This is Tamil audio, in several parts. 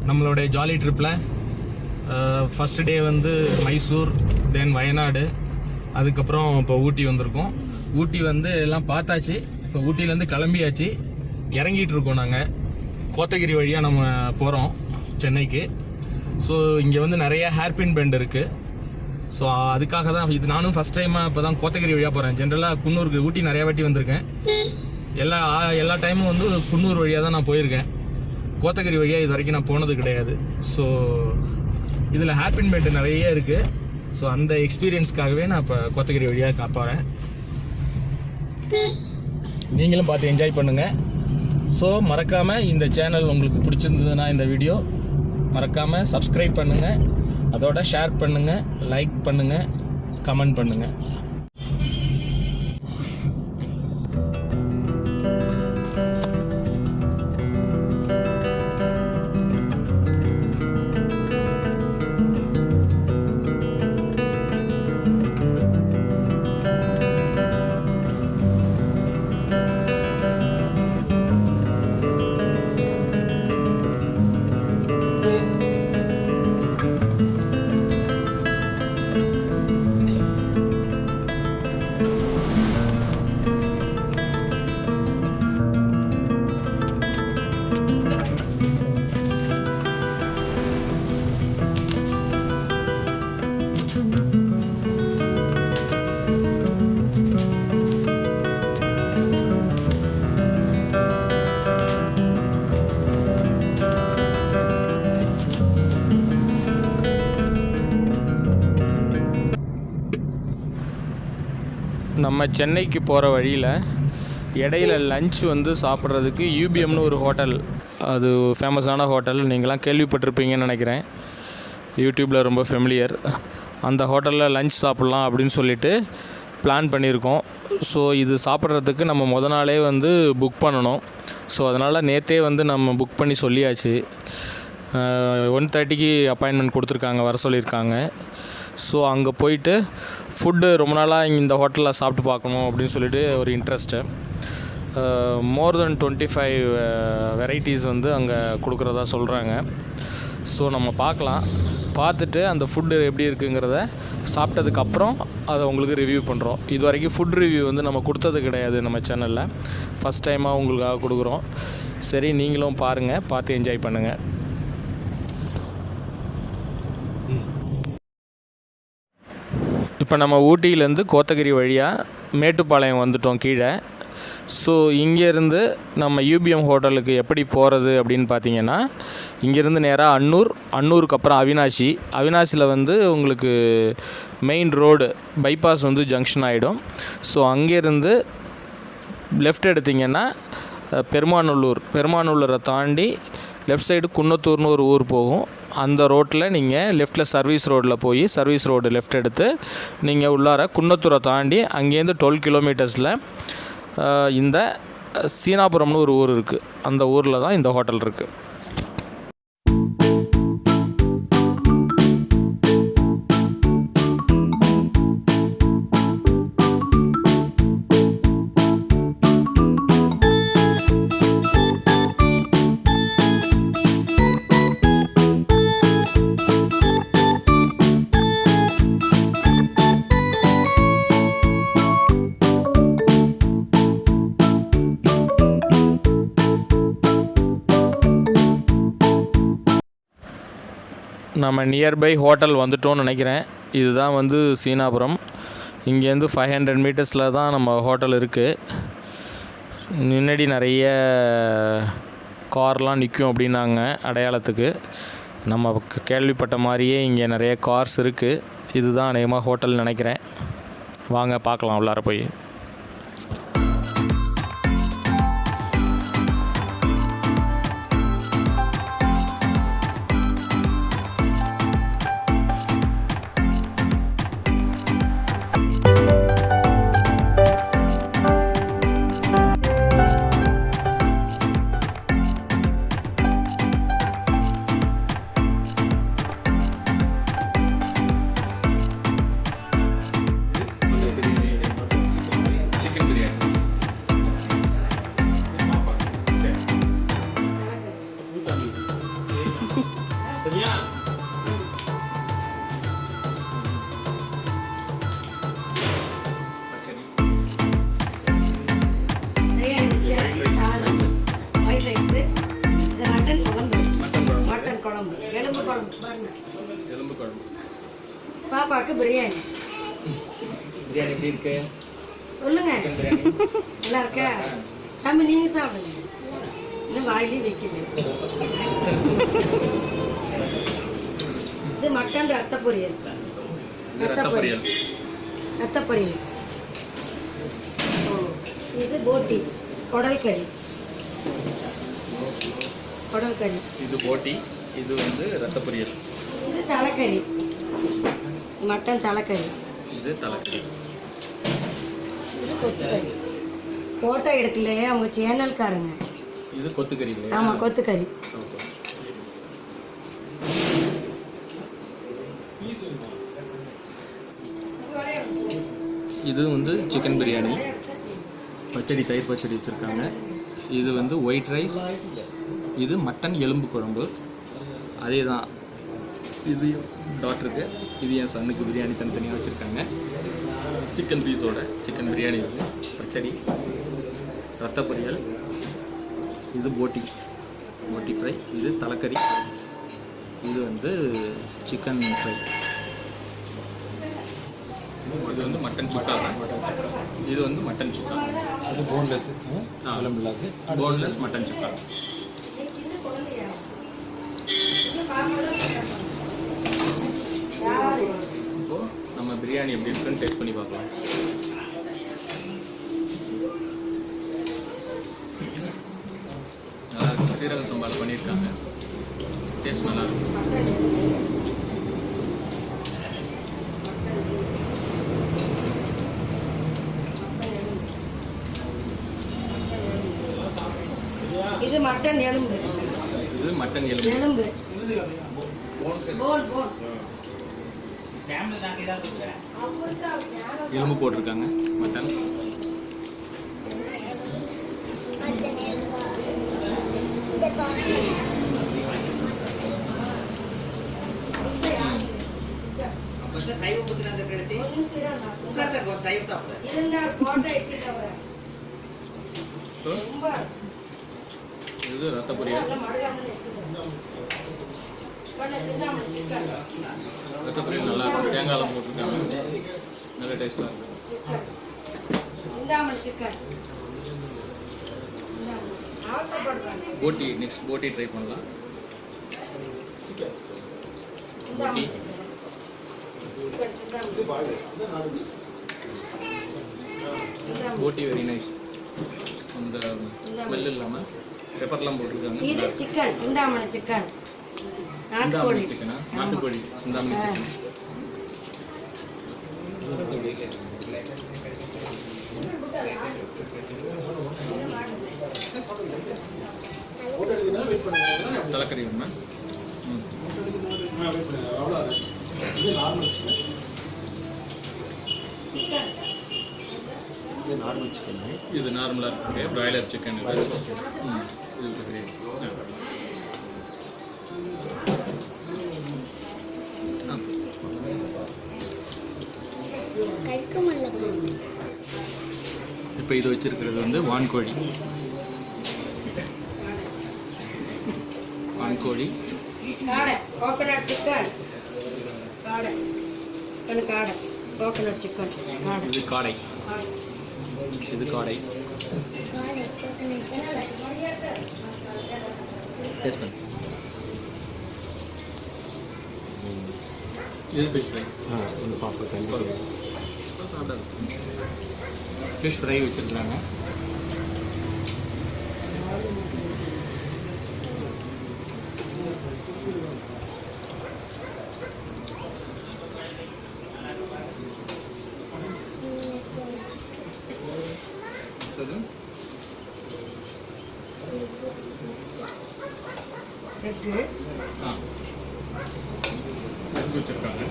நம்மளுடைய ஜாலி ட்ரிப்பில் ஃபஸ்ட் டே வந்து மைசூர், தென் வயநாடு, அதுக்கப்புறம் இப்போ ஊட்டி வந்திருக்கோம். ஊட்டி வந்து எல்லாம் பார்த்தாச்சு. இப்போ ஊட்டியிலேருந்து கிளம்பியாச்சு, இறங்கிட்டு இருக்கோம். நாங்கள் கோத்தகிரி வழியாக நம்ம போகிறோம் சென்னைக்கு. ஸோ இங்கே வந்து நிறைய ஹேர்பின் பெண்ட் இருக்குது. ஸோ அதுக்காக தான் இது நானும் ஃபஸ்ட் டைமாக இப்போ தான் கோத்தகிரி வழியாக போகிறேன். ஜென்ரலாக குன்னூருக்கு ஊட்டி நிறையா வாட்டி வந்திருக்கேன். எல்லா டைமும் வந்து குன்னூர் வழியாக தான் நான் போயிருக்கேன். கோத்தகிரி வழியாக இது வரைக்கும் நான் போனது கிடையாது. ஸோ இதில் ஹேர்பின் பெண்ட் நிறைய இருக்குது. ஸோ அந்த எக்ஸ்பீரியன்ஸ்க்காகவே நான் இப்போ கோத்தகிரி வழியாக போகிறேன். நீங்களும் பார்த்து என்ஜாய் பண்ணுங்கள். ஸோ மறக்காமல் இந்த சேனல் உங்களுக்கு பிடிச்சிருந்ததுன்னா இந்த வீடியோ மறக்காமல் சப்ஸ்கிரைப் பண்ணுங்கள், அதோட ஷேர் பண்ணுங்கள், லைக் பண்ணுங்கள், கமெண்ட் பண்ணுங்கள். நம்ம சென்னைக்கு போகிற வழியில் இடையில லஞ்ச் வந்து சாப்பிட்றதுக்கு யூபிஎம்னு ஒரு ஹோட்டல், அது ஃபேமஸான ஹோட்டல், நீங்களாம் கேள்விப்பட்டிருப்பீங்கன்னு நினைக்கிறேன். யூடியூப்பில் ரொம்ப ஃபெமிலியர். அந்த ஹோட்டலில் லஞ்ச் சாப்பிட்லாம் அப்படின்னு சொல்லிட்டு பிளான் பண்ணியிருக்கோம். ஸோ இது சாப்பிட்றதுக்கு நம்ம முத நாளே வந்து புக் பண்ணணும். ஸோ அதனால் நேற்றே வந்து நம்ம புக் பண்ணி சொல்லியாச்சு. 1:30க்கு அப்பாயின்மெண்ட் கொடுத்துருக்காங்க, வர சொல்லியிருக்காங்க. ஸோ அங்கே போயிட்டு ஃபுட்டு ரொம்ப நாளாக இந்த ஹோட்டலில் சாப்பிட்டு பார்க்கணும் அப்படின்னு சொல்லிட்டு ஒரு இன்ட்ரெஸ்ட்டு. மோர் தென் 25 வெரைட்டிஸ் வந்து அங்கே கொடுக்குறதா சொல்கிறாங்க. ஸோ நம்ம பார்க்கலாம். பார்த்துட்டு அந்த ஃபுட்டு எப்படி இருக்குங்கிறத சாப்பிட்டதுக்கப்புறம் அதை உங்களுக்கு ரிவ்யூ பண்ணுறோம். இது வரைக்கும் ஃபுட் ரிவ்யூ வந்து நம்ம கொடுத்தது கிடையாது நம்ம சேனலில். ஃபஸ்ட் டைமாக உங்களுக்காக கொடுக்குறோம். சரி, நீங்களும் பாருங்கள், பார்த்து என்ஜாய் பண்ணுங்கள். இப்போ நம்ம ஊட்டியிலேருந்து கோத்தகிரி வழியாக மேட்டுப்பாளையம் வந்துட்டோம் கீழே. ஸோ இங்கேருந்து நம்ம யூபிஎம் ஹோட்டலுக்கு எப்படி போகிறது அப்படின்னு பார்த்தீங்கன்னா, இங்கேருந்து நேராக அன்னூருக்கு அப்புறம் அவினாசியில் வந்து உங்களுக்கு மெயின் ரோடு பைபாஸ் வந்து ஜங்ஷன் ஆகிடும். ஸோ அங்கேருந்து லெஃப்ட் எடுத்திங்கன்னா பெருமாநல்லூரை தாண்டி லெஃப்ட் சைடு குன்னத்தூர்னு ஒரு ஊர் போகும். அந்த ரோட்டில் நீங்கள் லெஃப்ட்டில் சர்வீஸ் ரோட்டில் போய் சர்வீஸ் ரோடு லெஃப்ட் எடுத்து நீங்கள் உள்ளார குன்னத்தூரை தாண்டி அங்கேருந்து 12 கிலோமீட்டர்ஸில் இந்த சீனாபுரம்னு ஒரு ஊர் இருக்குது. அந்த ஊரில் தான் இந்த ஹோட்டல் இருக்குது. நம்ம நியர்பை ஹோட்டல் வந்துட்டோம்னு நினைக்கிறேன். இதுதான் வந்து சீனாபுரம். இங்கேருந்து 500 மீட்டர்ஸில் தான் நம்ம ஹோட்டல் இருக்குது. முன்னாடி நிறைய கார்லாம் நிற்கும் அப்படின்னாங்க அடையாளத்துக்கு. நம்ம கேள்விப்பட்ட மாதிரியே இங்கே நிறைய கார்ஸ் இருக்குது. இதுதான் அநேகமாக ஹோட்டல் நினைக்கிறேன். வாங்க பார்க்கலாம் உள்ளார போய். குழம்பு பாருங்க. எலும்பு குழம்பு. பாப்பாக்கு பிரியாணி. பிரியாணி எப்படி இருக்கு? சொல்லுங்க. நல்லா இருக்கா? தம்பி நீங்க சாப்பிடுங்க. இன்னும் வாயிலே வைக்குது. இது மட்டன் ரத்த பொரியல். ரத்த பொரியல். ரத்த பொரியல். இது போட்டி குடல் கறி. குடல் கறி. இது போட்டி. இது வந்து ரத்த பொரியல். இது தலைக்கறி. மட்டன் தலைக்கறி. இது தலைக்கறி. இது கொத்துக்கறி. போட்டோ எடுக்கலையே அவங்க சேனல்காரங்க. இது கொத்துக்கறி இல்லையா? ஆமா கொத்துக்கறி. இது வந்து சிக்கன் பிரியாணி. பச்சடி, தயிர் பச்சடி வச்சுருக்காங்க. இது வந்து ஒயிட் ரைஸ். இது மட்டன் எலும்பு குழம்பு. அதே தான் இது டாக்டருக்கு, இது என் சன்னுக்கு பிரியாணி தனித்தனியாக வச்சுருக்காங்க. சிக்கன் பீஸோட சிக்கன் பிரியாணி இருக்குது. பச்சடி, ரத்த பொரியல். இது போட்டி ஃப்ரை. இது தலைக்கறி. இது வந்து சிக்கன் ஃப்ரை. இது வந்து மட்டன் சுக்கா. இது வந்து மட்டன் சுக்கா. அது போன்லெஸ் போன்லெஸ் மட்டன் சுக்கா. இப்போ நம்ம பிரியாணி எப்படி இருக்குன்னு டேஸ்ட் பண்ணி பார்க்கலாம். நல்லா இருக்கு. சீரக சம்பால் பண்ணியிருக்காங்க. டேஸ்ட் நல்லா இருக்கும். இது மட்டன் எலும்பு. இது மட்டன் எலும்பு. எலும்பு. எலும்பு போட்டிருக்காங்க. மட்டன். இது ரத்த பொரியல். ரத்த பொரியல் நல்லா இருக்கும். தேங்காய்லாம் போட்டிருக்காங்க. நல்ல டேஸ்டாக இருக்கும். போட்டி, நெக்ஸ்ட் போட்டி ட்ரை பண்ணலாம். போட்டி வெரி நைஸ். அந்த ஸ்மெல் இல்லாமல் பெப்பர்லாம் போட்டிருக்காங்க. இது சிக்கன், சிந்தாமணி சிக்கன். சிந்தாமணி சிக்கனா? நாட்டுக்கோழி சிந்தாமணி சிக்கன். தலைக்கறி வேணுமா? இது நார்மலாக இருக்கு. Broiler chicken. இது பிரியாணி. இப்போ இது வச்சிருக்கிறது வந்து வான்கோழி. வான்கோழி. காடை, கோகனட் சிக்கன். காடை, காடை, கோகனட் சிக்கன். இது காடை. இது காடை. டேஸ்ட் பண்ணு. இது ஃபிஷ் ஃப்ரை. இந்த பாப்பா கண்டிப்பாக சாப்பிடாது. ஃபிஷ் ஃப்ரை வச்சுருக்குறாங்க. வச்சிருக்காங்க.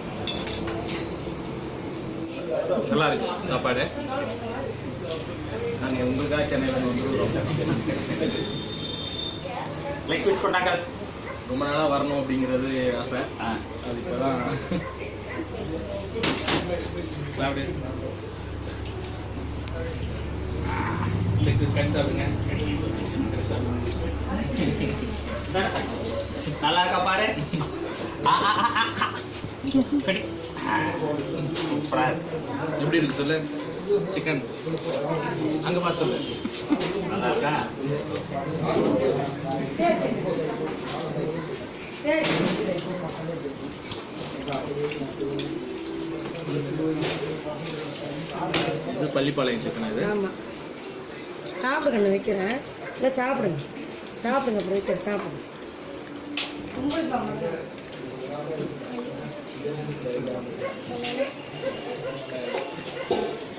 நல்லா இருக்கு சாப்பாடு. நாங்கள் உங்களுக்காக சென்னையில் வந்துருக்கோம். ரொம்ப நாளாக வரணும் அப்படிங்கிறது ஆசை. அது இப்போ தான் சாப்பிடு. லெக் பீஸ் கட் சாப்பிடுங்க. நல்லா இருக்கா பாரு. எப்படி இருக்கு சொல்லு சிக்கன் அங்க பார்த்து சொல்லு நல்லா இருக்கா இது பள்ளிப்பாளையம் சிக்கன் இது ஆமாம் சாப்பிடுங்க வைக்கிறேன் இல்லை சாப்பிடுங்க சாப்பிடுங்க அப்புறம் வைக்கிறேன் சாப்பிடுங்க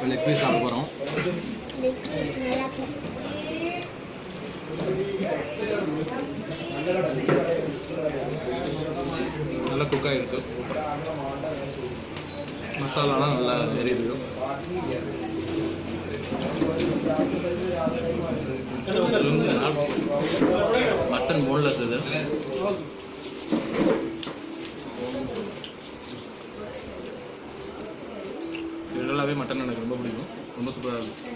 லெக் பீஸ் சாப்பிட போகிறோம் நல்லா குக்காக இருக்கு மசாலாலாம் நல்லா எரியுது மட்டன் போன்லெஸ் இது ஜெனரலாகவே மட்டன் எனக்கு ரொம்ப பிடிக்கும் ரொம்ப சூப்பராக இருக்கும்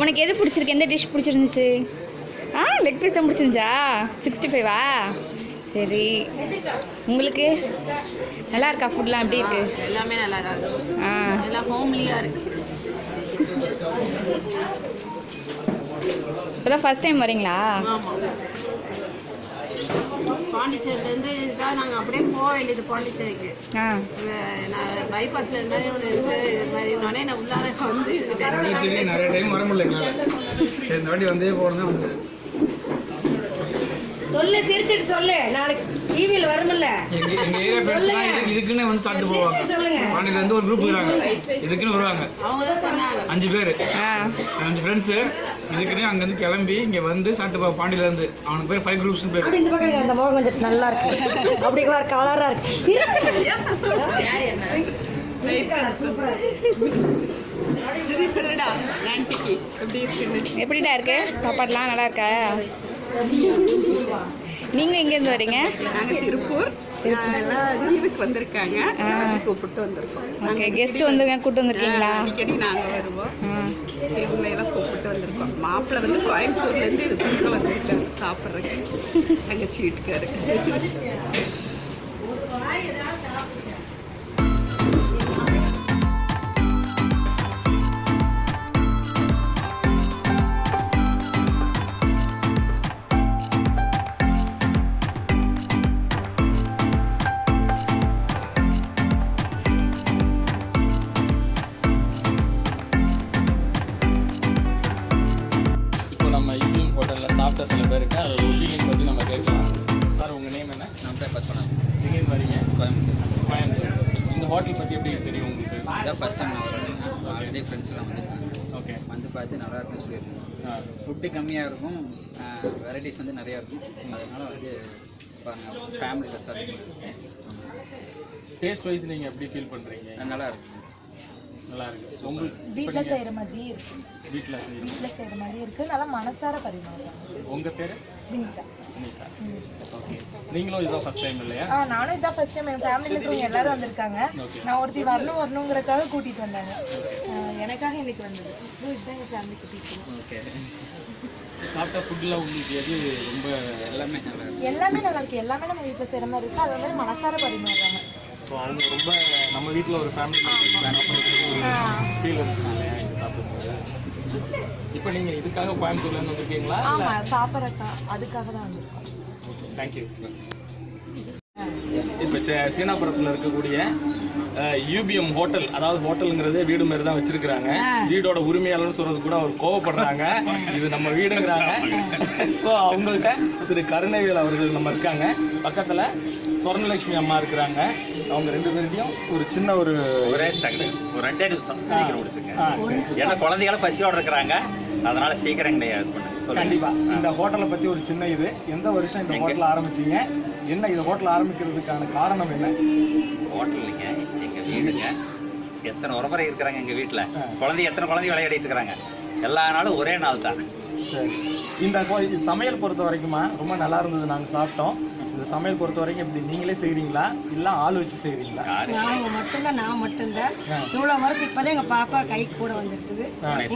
உனக்கு எது பிடிச்சிருக்கு எந்த டிஷ் பிடிச்சிருந்துச்சு லெக் பீஸ் தான் பிடிச்சிருந்துச்சா 65வா சரி உங்களுக்கு நல்லா இருக்கா ஃபுட்லாம் எப்படி இருக்கு எல்லாமே நல்லா தான் இருக்கு எல்லாம் ஹோம்லியாக இருக்கு இப்போதான் ஃபர்ஸ்ட் டைம் வரீங்களா ஆமாம் பாண்டிச்சேரியிலேருந்து இதுக்காக நாங்கள் அப்படியே போக வேண்டியது பாண்டிச்சேரிக்கு நான் பைபாஸில் இருந்தாலே ஒன்று இருக்குது இது மாதிரி உடனே நான் உள்ளார வந்து நிறைய டைம் வர முடியல சரி இந்த வாட்டி வந்தே போகிறது வந்து சொல்லு சிரிச்சிட்டு சொல்லு நாளைக்கு டிவியில் வரும்ல எங்க ஏரியா ஃப்ரெண்ட்ஸ்லாம் இதுக்குன்னு வந்து சாப்பிட்டு போவாங்க சொல்லுங்க பாண்டியில இருந்து ஒரு குரூப் இருக்காங்க இதுக்குன்னு வருவாங்க அவங்க தான் சொன்னாங்க 5 பேர் 5 ஃப்ரெண்ட்ஸு இதுக்குன்னே அங்கேருந்து கிளம்பி இங்கே வந்து சாப்பிட்டு போவாங்க பாண்டியில இருந்து அவனுக்கு பேர் 5 குரூப்ஸ் பேர் அப்படி இந்த பக்கம் அந்த முகம் கொஞ்சம் நல்லா இருக்கு அப்படி கலரா இருக்கு எப்படிடா இருக்கு சாப்பாடுலாம் நல்லா இருக்கா நீங்க எங்க இருந்து வரீங்க நாங்கள் திருப்பூர் எல்லாம் லீவுக்கு வந்திருக்காங்க கூப்பிட்டு வந்திருக்கோம் ஓகே கெஸ்ட் வந்து கூப்பிட்டு வந்திருக்கீங்களா அடிக்கடி நாங்கள் வருவோம் இவங்களையெல்லாம் கூப்பிட்டு வந்திருக்கோம் மாப்பிள்ளை வந்து கோயம்புத்தூர்லேருந்து இது பக்கம் வந்திருக்காங்க சாப்பிட்றதுக்கு தங்கச்சி வீட்டுக்காரு சாப்பிட்ட சில பேருக்கு அதோட ஒப்பீனியன் பற்றி நம்ம கேட்கலாம். சார் உங்கள் நேம் என்ன? நான் பேர் பத்மநாபன், எங்கேருந்து வரீங்க? கோயம்புத்தூர். கோயம்புத்தூர். இந்த ஹோட்டல் பற்றி எப்படி தெரியும் உங்களுக்கு? இதான் ஃபஸ்ட் டைம் நான் வரேன். ஆல்ரெடி ஃப்ரெண்ட்ஸ்லாம் வந்துருக்காங்க. ஓகே. வந்து பார்த்து நல்லா இருக்குன்னு சொல்லியிருக்கேன். ஃபுட்டு கம்மியாக இருக்கும், வெரைட்டிஸ் வந்து நிறையா இருக்கும். அதனால் வந்து பாருங்கள், ஃபேமிலியில் சார் டேஸ்ட் வைஸ் நீங்கள் எப்படி ஃபீல் பண்ணுறீங்க? நல்லா இருக்கும். நல்லா இருக்கு. உங்களுக்கு வீட்டில் செய்கிற மாதிரி இருக்கு. வீட்டில் செய்யணும். வீட்டில் செய்கிற மாதிரி இருக்கு. நல்லா மனசார பரிமாறுறாங்க. உங்கள் பேர்? வினிதா. வினிதா. ஓகே. நீங்களும் இதுதான் ஃபர்ஸ்ட் டைம் இல்லையா? நானும் இதான் ஃபர்ஸ்ட் டைம். என் ஃபேமிலியில் இருக்கிறவங்க எல்லாரும் வந்திருக்காங்க. நான் ஒருத்தி வரணுங்கிறதுக்காக கூட்டிகிட்டு வந்தாங்க. எனக்காக இன்னைக்கு வந்தது. இதுதான் எங்கள் ஃபேமிலி கூட்டிகிட்டு. ஓகே. சாப்பிட்ட ஃபுட்டில் உங்களுக்கு எது ரொம்ப? எல்லாமே நல்லா இருக்கும். எல்லாமே நல்லா இருக்கு. எல்லாமே நம்ம வீட்டில் செய்கிற மாதிரி இருக்கு. அது வந்து மனசார பரிமாறுறாங்க. ஸோ அவங்க ரொம்ப நம்ம வீட்டில் ஒரு ஃபேமிலி ஃபீல் இருக்குனால இங்கே சாப்பிடும்போது. இப்போ நீங்கள் இதுக்காக கோயம்புத்தூர்லேருந்து வந்திருக்கீங்களா? ஆமாம், சாப்பிட்றக்கா அதுக்காக தான் வந்திருக்கோம். Okay, thank you. இப்போ சீனாபுரத்தில் இருக்கக்கூடிய யூபிஎம் ஹோட்டல், அதாவது ஹோட்டலுங்கிறதே வீடு மாதிரி தான் வச்சிருக்கிறாங்க. வீடோட உரிமையாளர்னு சொல்றது கூட அவர் கோவப்படுறாங்க. இது நம்ம வீடுங்கிறாங்க. ஸோ அவங்கள்ட்ட திரு கருணவேல் அவர்கள் நம்ம இருக்காங்க. பக்கத்தில் சொர்ணலட்சுமி அம்மா இருக்கிறாங்க. அவங்க ரெண்டு பேர்கிட்டையும் ஒரு சின்ன ஒரு ஒரே செகண்ட், ஒரு 2 நிமிஷம் முடிச்சுங்க. ஏன்னா குழந்தைகளும் பசியோட இருக்கிறாங்க, அதனால சீக்கிரம் கிடையாது. கண்டிப்பா இந்த ஹோட்டலை பத்தி ஒரு சின்ன இது, எந்த வருஷம் இந்த ஹோட்டல் ஆரம்பிச்சீங்க, என்ன இந்த ஹோட்டல் ஆரம்பிக்கிறதுக்கான காரணம் என்ன? ஹோட்டல் இல்லைங்க, எங்க வீடுங்க. எத்தனை உறமுறை இருக்கிறாங்க எங்க வீட்டுல, எத்தனை குழந்தை விளையாடிட்டு இருக்கிறாங்க. எல்லா நாளும் ஒரே நாள் தான். சரி, இந்த சமையல் பொறுத்த வரைக்குமா ரொம்ப நல்லா இருந்தது. நாங்க சாப்பிட்டோம். இந்த சமையல் பொறுத்த வரைக்கும் எப்படி நீங்களே செய்றீங்களா இல்ல ஆள் வச்சு செய்றீங்களா? நாங்க மட்டும்தான். நான் மட்டும்தான். இவ்வளவு வருஷம் இப்பதான் எங்க பாப்பா கை கூட வந்திருக்குது.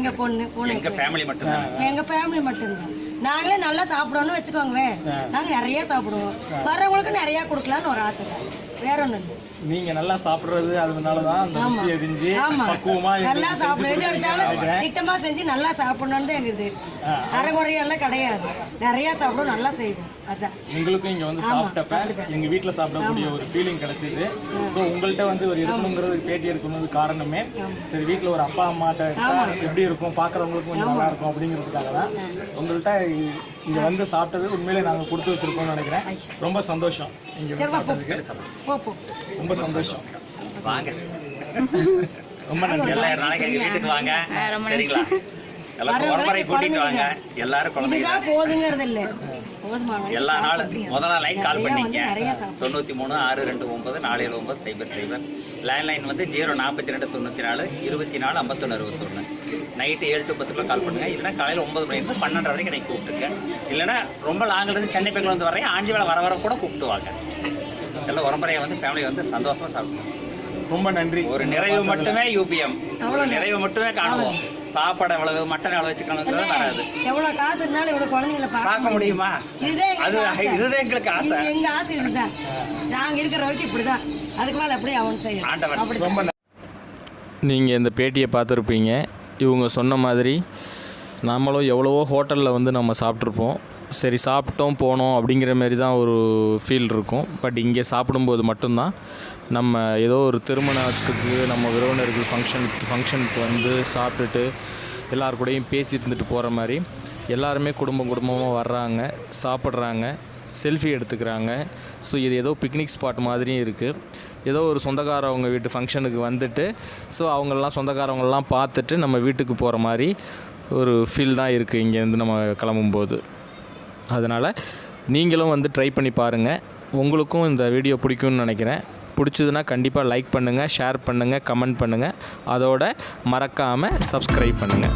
எங்க பொண்ணு எங்க ஃபேமிலி மட்டும்தான். எங்க ஃபேமிலி மட்டும்தான். நாங்களே நல்லா சாப்பிடணும்னு வச்சுக்கோங்க. நாங்க நிறைய சாப்பிடுவோம். வர்றவங்களுக்கு நிறைய கொடுக்கலாம்னு ஒரு ஆசை, வேற ஒண்ணு இல்லை. நீங்க நல்லா சாப்பிடுறது, அதனாலதான் அந்த ருசி அறிஞ்சு பக்குவமா நல்லா சாப்பிடுறது எடுத்தாலும் திட்டமா செஞ்சு நல்லா சாப்பிடணும்னு தான் எங்களுக்கு. அரைகுறையெல்லாம் கிடையாது. நிறைய சாப்பிடும், நல்லா செய்வோம். அதான் எங்களுக்கும் இங்க வந்து சாப்பிட்டப்ப எங்க வீட்டுல சாப்பிடக்கூடிய ஒரு ஃபீலிங் கிடைச்சது. ஸோ உங்கள்கிட்ட வந்து ஒரு இருக்கணுங்கிறது பேட்டி எடுக்கணும்னு காரணமே, சரி வீட்டுல ஒரு அப்பா அம்மாட்ட எப்படி இருக்கும், பாக்குறவங்களுக்கு கொஞ்சம் நல்லா இருக்கும் அப்படிங்கிறதுக்காக தான் உங்கள்கிட்ட இங்க வந்து சாப்பிட்டது உண்மையிலே நாங்க கொடுத்து வச்சிருக்கோம்னு நினைக்கிறேன். ரொம்ப சந்தோஷம் இங்க சாப்பிட்டதுக்கு. ரொம்ப சந்தோஷம். வாங்க, ரொம்ப நன்றி. எல்லாரும் நாளைக்கு எங்க வீட்டுக்கு வாங்க. சரிங்களா? எல்லாரும் உறமுறை கூட்டிட்டு வாங்க. எல்லாரும் குழந்தைங்க போதுங்கிறது இல்ல, எல்லா நாளும் முதல் நாள் லைன் கால் பண்ணீங்க. 93 629 479 000. லேண்ட்லைன் வந்து 042 94 24 51 61. நைட்டு 7 to 10 கால் பண்ணுங்க. இல்லைன்னா காலையில் 9 மணிலேருந்து 12 வரைக்கும் எனக்கு கூப்பிட்டுருங்க. இல்லைன்னா ரொம்ப லாங்கில் இருந்து சென்னை பெங்களூர் வந்து வர்றேன், ஆஞ்சி வேலை வர கூட கூப்பிட்டு வாங்க. எல்லாம் உரம்பரையை வந்து ஃபேமிலி வந்து சந்தோஷமா சாப்பிடுவோம். ரொம்ப நன்றி. ஒரு நிறைவு மட்டுமே யூபிஎம், ஒரு நிறைவு மட்டுமே காணுவோம். சாப்பாடு எவ்வளவு, மட்டன் எவ்வளவு, சிக்கன் வராது. எவ்வளவு காசு இருந்தாலும் இவ்வளவு குழந்தைங்களை பார்க்க முடியுமா? இதுதான் எங்களுக்கு ஆசை. எங்க ஆசை இதுதான். நாங்க இருக்கிற வரைக்கும் இப்படிதான். அதுக்கு மேல எப்படி அவன் செய்யும். ரொம்ப நீங்கள் இந்த பேட்டியை பார்த்துருப்பீங்க. இவங்க சொன்ன மாதிரி நம்மளும் எவ்வளவோ ஹோட்டலில் வந்து நம்ம சாப்பிட்ருப்போம். சரி சாப்பிட்டோம் போனோம் அப்படிங்கிற மாரி தான் ஒரு ஃபீல் இருக்கும். பட் இங்கே சாப்பிடும்போது மட்டும்தான் நம்ம ஏதோ ஒரு திருமணத்துக்கு நம்ம உறவினர்கள் ஃபங்க்ஷனுக்கு வந்து சாப்பிட்டுட்டு எல்லார் கூடயும் பேசிட்டு இருந்துட்டு போகிற மாதிரி எல்லாருமே குடும்பமாக வர்றாங்க, சாப்பிட்றாங்க, செல்ஃபி எடுத்துக்கிறாங்க. ஸோ இது ஏதோ பிக்னிக் ஸ்பாட் மாதிரியும் இருக்குது. ஏதோ ஒரு சொந்தக்காரவங்க வீட்டு ஃபங்க்ஷனுக்கு வந்துட்டு ஸோ அவங்களெலாம் சொந்தக்காரவங்களாம் பார்த்துட்டு நம்ம வீட்டுக்கு போகிற மாதிரி ஒரு ஃபீல் தான் இருக்குது இங்கேருந்து நம்ம கிளம்பும்போது. அதனால் நீங்களும் வந்து ட்ரை பண்ணி பாருங்கள். உங்களுக்கும் இந்த வீடியோ பிடிக்கும்னு நினைக்கிறேன். பிடிச்சதுன்னா கண்டிப்பாக லைக் பண்ணுங்கள், ஷேர் பண்ணுங்கள், கமெண்ட் பண்ணுங்கள். அதோட மறக்காமல் சப்ஸ்கிரைப் பண்ணுங்கள்.